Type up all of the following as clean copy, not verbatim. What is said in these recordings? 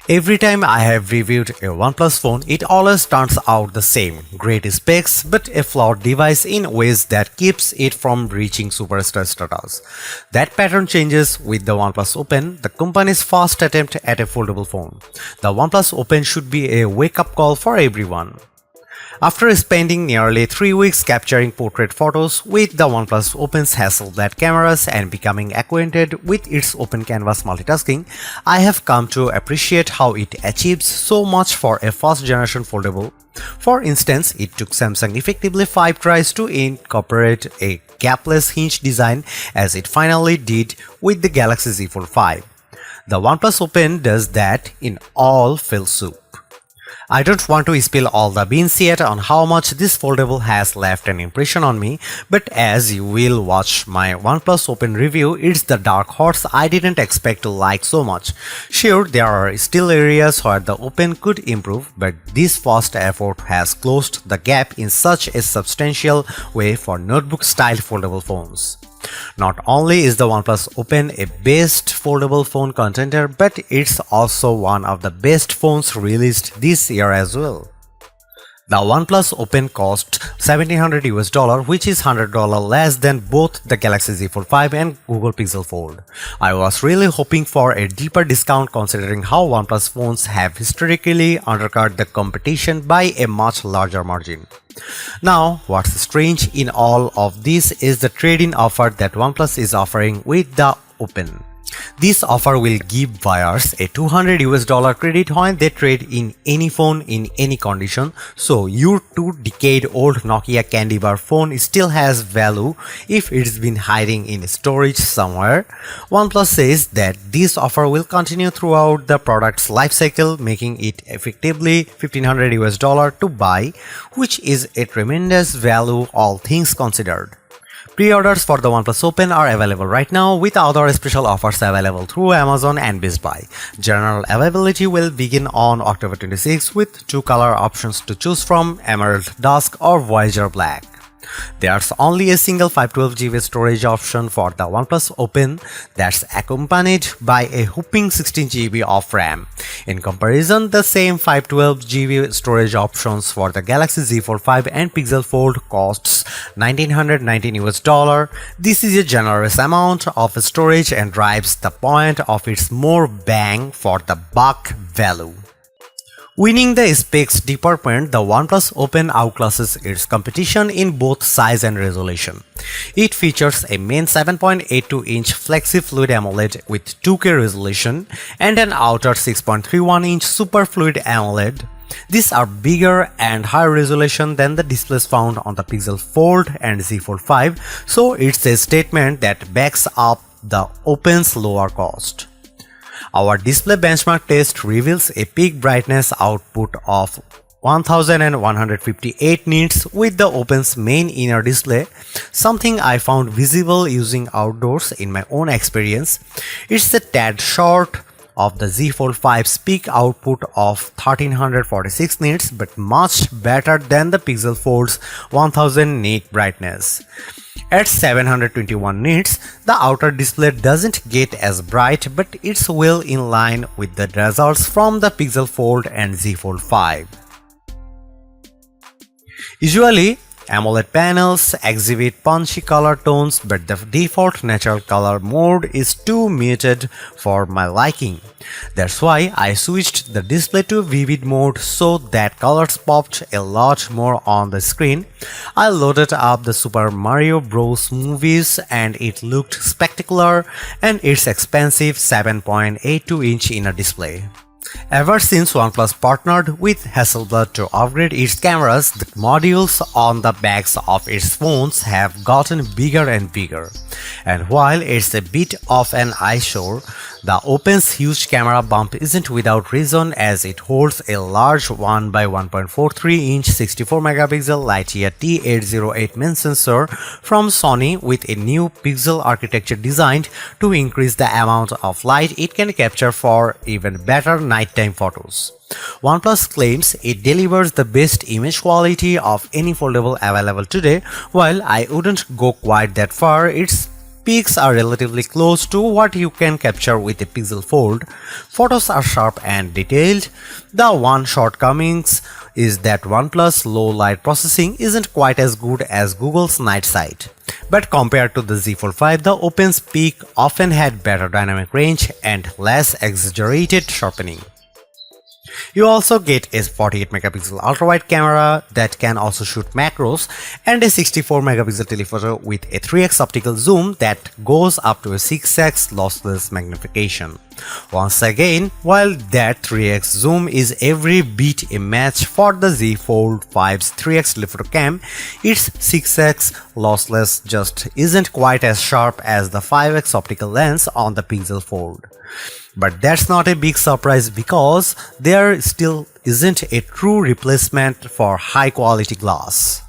Every time I have reviewed a OnePlus phone, it always turns out the same. Great specs, but a flawed device in ways that keeps it from reaching superstar status. That pattern changes with the OnePlus Open, the company's first attempt at a foldable phone. The OnePlus Open should be a wake-up call for everyone. After spending nearly 3 weeks capturing portrait photos with the OnePlus Open's Hasselblad cameras and becoming acquainted with its open canvas multitasking, I have come to appreciate how it achieves so much for a first generation foldable. For instance, it took Samsung effectively 5 tries to incorporate a gapless hinge design as it finally did with the Galaxy Z Fold 5. The OnePlus Open does that in all fill soup. I don't want to spill all the beans yet on how much this foldable has left an impression on me, but as you will watch my OnePlus Open review, it's the dark horse I didn't expect to like so much. Sure, there are still areas where the Open could improve, but this first effort has closed the gap in such a substantial way for notebook-style foldable phones. Not only is the OnePlus Open a best foldable phone contender, but it's also one of the best phones released this year as well. The OnePlus Open cost $1,700 which is $100 less than both the Galaxy Z Fold 5 and Google Pixel Fold. I was really hoping for a deeper discount considering how OnePlus phones have historically undercut the competition by a much larger margin. Now, what's strange in all of this is the trade-in offer that OnePlus is offering with the Open. This offer will give buyers a $200 credit when they trade in any phone in any condition, so your 2-decade-old Nokia candy bar phone still has value if it's been hiding in storage somewhere. OnePlus says that this offer will continue throughout the product's lifecycle, making it effectively $1,500 to buy, which is a tremendous value all things considered. Pre-orders for the OnePlus Open are available right now, with other special offers available through Amazon and Best Buy. General availability will begin on October 26 with 2 color options to choose from: Emerald Dusk or Voyager Black. There's only a single 512GB storage option for the OnePlus Open that's accompanied by a whopping 16GB of RAM. In comparison, the same 512GB storage options for the Galaxy Z Fold 5 and Pixel Fold costs $1,919. This is a generous amount of storage and drives the point of its more bang for the buck value. Winning the specs department, the OnePlus Open outclasses its competition in both size and resolution. It features a main 7.82-inch Flexi Fluid AMOLED with 2K resolution and an outer 6.31-inch Super Fluid AMOLED. These are bigger and higher resolution than the displays found on the Pixel Fold and Z Fold 5, so it's a statement that backs up the Open's lower cost. Our display benchmark test reveals a peak brightness output of 1158 nits with the Open's main inner display, something I found visible using outdoors in my own experience. It's a tad short of the Z Fold 5's peak output of 1346 nits, but much better than the Pixel Fold's 1000 nit brightness. At 721 nits, the outer display doesn't get as bright, but it's well in line with the results from the Pixel Fold and Z Fold 5. Usually, AMOLED panels exhibit punchy color tones, but the default natural color mode is too muted for my liking. That's why I switched the display to vivid mode so that colors popped a lot more on the screen. I loaded up the Super Mario Bros. Movies and it looked spectacular, and its expensive 7.82-inch inner display. Ever since OnePlus partnered with Hasselblad to upgrade its cameras, the modules on the backs of its phones have gotten bigger and bigger. And while it's a bit of an eyesore, the Open's huge camera bump isn't without reason, as it holds a large 1 by 1.43-inch 64-megapixel Lightyear T808 main sensor from Sony, with a new pixel architecture designed to increase the amount of light it can capture for even better nighttime photos. OnePlus claims it delivers the best image quality of any foldable available today. While I wouldn't go quite that far, it's Peaks are relatively close to what you can capture with a Pixel Fold. Photos are sharp and detailed. The one shortcomings is that OnePlus low light processing isn't quite as good as Google's night sight. But compared to the Z Fold 5, the Open's peak often had better dynamic range and less exaggerated sharpening. You also get a 48 megapixel ultra-wide camera that can also shoot macros and a 64 megapixel telephoto with a 3x optical zoom that goes up to a 6x lossless magnification. Once again, while that 3x zoom is every bit a match for the Z Fold 5's 3x telephoto cam, its 6x lossless just isn't quite as sharp as the 5x optical lens on the Pixel Fold. But that's not a big surprise because there still isn't a true replacement for high quality glass.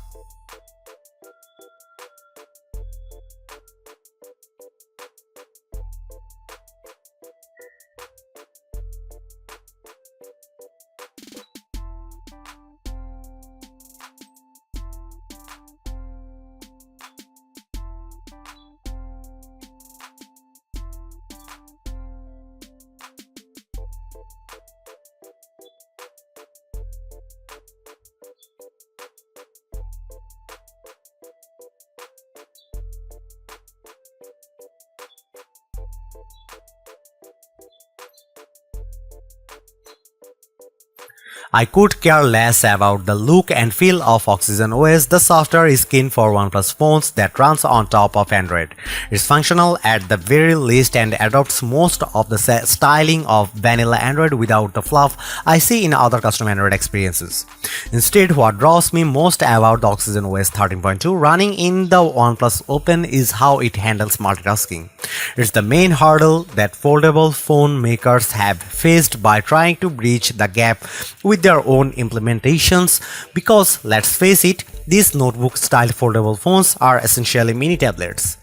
I could care less about the look and feel of Oxygen OS, the software skin for OnePlus phones that runs on top of Android. It's functional at the very least and adopts most of the styling of vanilla Android without the fluff I see in other custom Android experiences. Instead, what draws me most about the Oxygen OS 13.2 running in the OnePlus Open is how it handles multitasking. It's the main hurdle that foldable phone makers have faced by trying to bridge the gap with their own implementations because, let's face it, these notebook-style foldable phones are essentially mini tablets.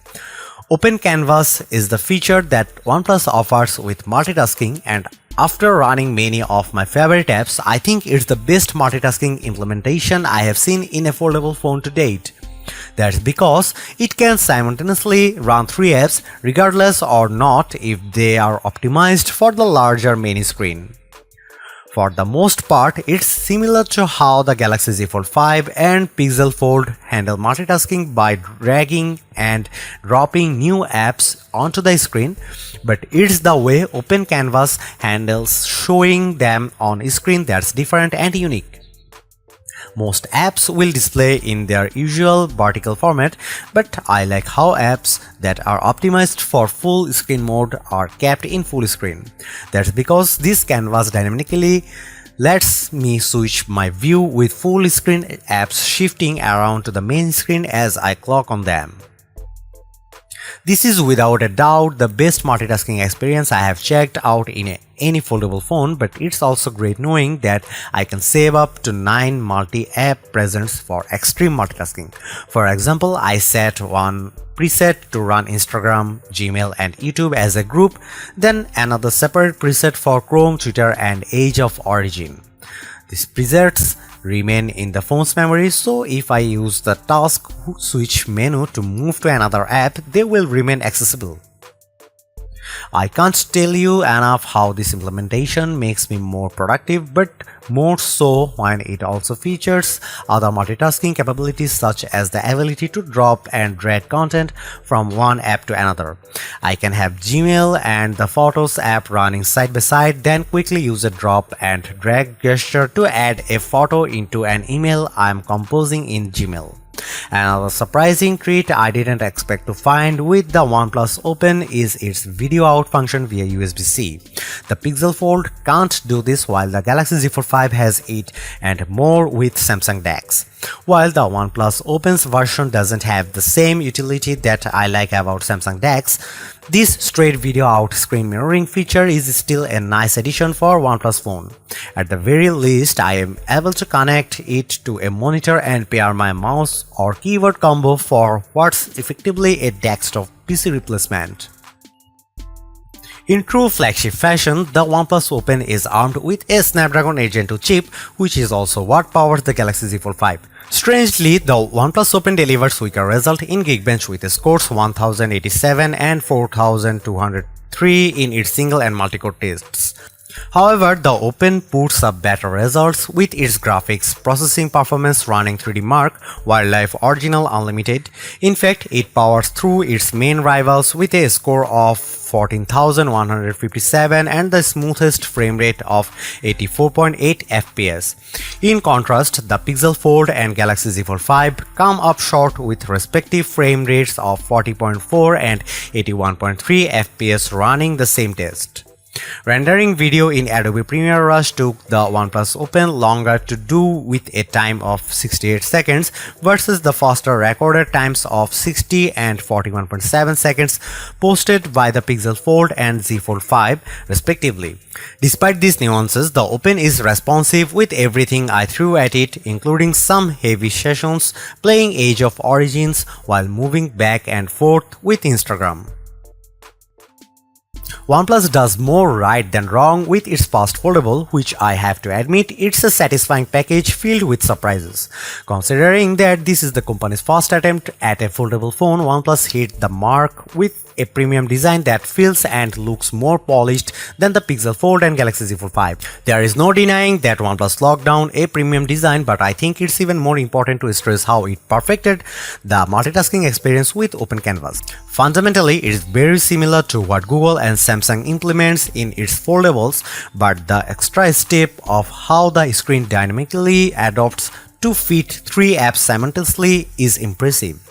Open Canvas is the feature that OnePlus offers with multitasking, and after running many of my favorite apps, I think it's the best multitasking implementation I have seen in a foldable phone to date. That's because it can simultaneously run 3 apps regardless or not if they are optimized for the larger mini screen. For the most part, it's similar to how the Galaxy Z Fold 5 and Pixel Fold handle multitasking by dragging and dropping new apps onto the screen, but it's the way Open Canvas handles showing them on a screen that's different and unique. Most apps will display in their usual vertical format, but I like how apps that are optimized for full screen mode are kept in full screen. That's because this canvas dynamically lets me switch my view with full screen apps shifting around to the main screen as I click on them. This is without a doubt the best multitasking experience I have checked out in any foldable phone, but it's also great knowing that I can save up to 9 multi-app presets for extreme multitasking. For example, I set one preset to run Instagram, Gmail and YouTube as a group, then another separate preset for Chrome, Twitter and Age of Origin. These presets remain in the phone's memory, so if I use the task switch menu to move to another app, they will remain accessible. I can't tell you enough how this implementation makes me more productive, but more so when it also features other multitasking capabilities such as the ability to drop and drag content from one app to another. I can have Gmail and the Photos app running side by side, then quickly use a drop and drag gesture to add a photo into an email I'm composing in Gmail. Another surprising treat I didn't expect to find with the OnePlus Open is its video out function via USB-C. The Pixel Fold can't do this while the Galaxy Z Fold 5 has it, and more with Samsung DeX. While the OnePlus Open's version doesn't have the same utility that I like about Samsung DeX, this straight video out screen mirroring feature is still a nice addition for OnePlus phone. At the very least, I am able to connect it to a monitor and pair my mouse or keyboard combo for what's effectively a desktop PC replacement. In true flagship fashion, the OnePlus Open is armed with a Snapdragon 8 Gen 2 chip, which is also what powers the Galaxy Z Fold 5. Strangely, the OnePlus Open delivers weaker result in Geekbench with scores 1087 and 4203 in its single and multi-core tests. However, the Open puts up better results with its graphics processing performance running 3D Mark Wildlife Original Unlimited. In fact, it powers through its main rivals with a score of 14,157 and the smoothest frame rate of 84.8 FPS. In contrast, the Pixel Fold and Galaxy Z Fold 5 come up short with respective frame rates of 40.4 and 81.3 FPS running the same test. Rendering video in Adobe Premiere Rush took the OnePlus Open longer to do with a time of 68 seconds versus the faster recorded times of 60 and 41.7 seconds posted by the Pixel Fold and Z Fold 5 respectively. Despite these nuances, the Open is responsive with everything I threw at it, including some heavy sessions playing Age of Origins while moving back and forth with Instagram. OnePlus does more right than wrong with its fast foldable, which I have to admit it's a satisfying package filled with surprises. Considering that this is the company's first attempt at a foldable phone, OnePlus hit the mark with a premium design that feels and looks more polished than the Pixel Fold and Galaxy Z Fold 5. There is no denying that OnePlus locked down a premium design, but I think it's even more important to stress how it perfected the multitasking experience with Open Canvas. Fundamentally, it is very similar to what Google and Samsung implements in its foldables, but the extra step of how the screen dynamically adapts to fit 3 apps simultaneously is impressive.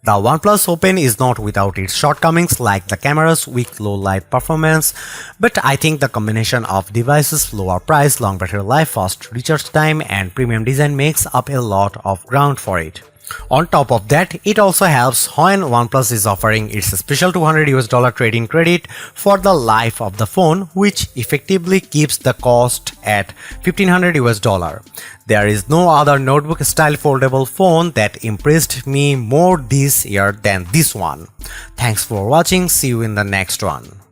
The OnePlus Open is not without its shortcomings like the camera's weak low light performance, but I think the combination of devices' lower price, long battery life, fast recharge time, and premium design makes up a lot of ground for it. On top of that, it also helps when OnePlus is offering its special $200 trade-in credit for the life of the phone, which effectively keeps the cost at $1,500. There is no other notebook-style foldable phone that impressed me more this year than this one. Thanks for watching. See you in the next one.